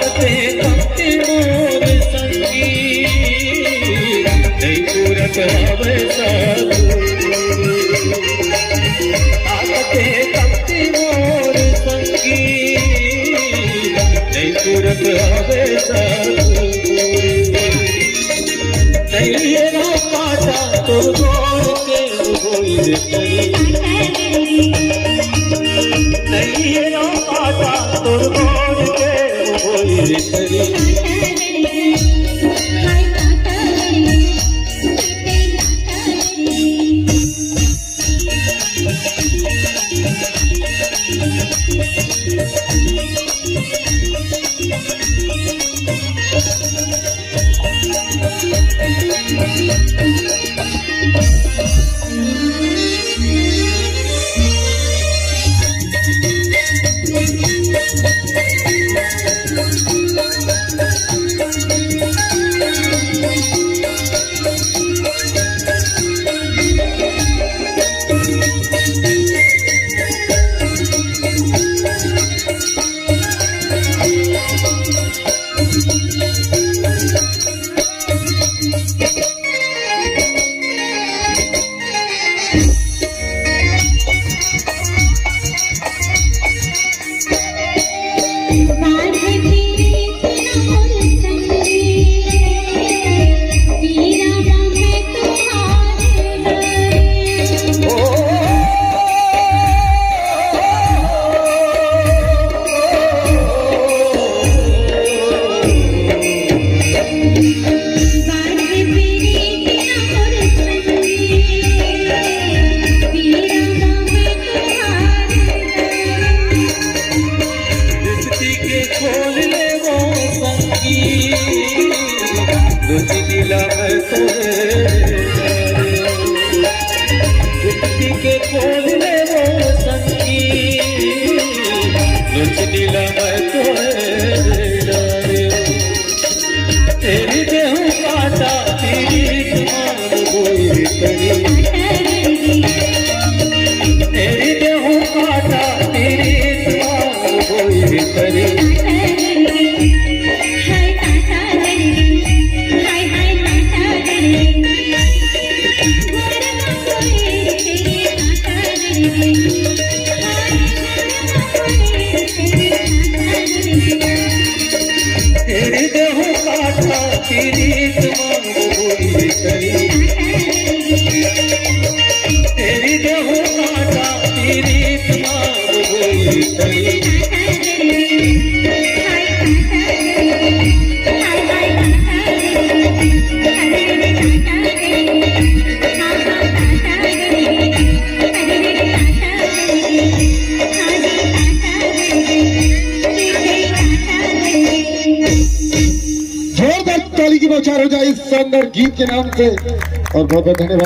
ताकते कपते मोर संगी नहीं पूरत हवे ताकते कपते मोर संगी नहीं पूरत हवे नहीं रो काटा तो गोर के होई नहीं रो काटा तो गोर के होई के खोलने वो संगी लुच दिला मैं तेरी देहू काटा तेरी तुम्हार बोई करी तेरी देहू काटा तेरी तुम्हार बोई करी तेरी देहू काटा तेरी तुम्हार बोई करी तेरी देहू काटा तेरी तुम्हार बोई करी जोरदार ताली की बौछार हो जाए इस शानदार गीत के नाम से और बहुत बहुत धन्यवाद।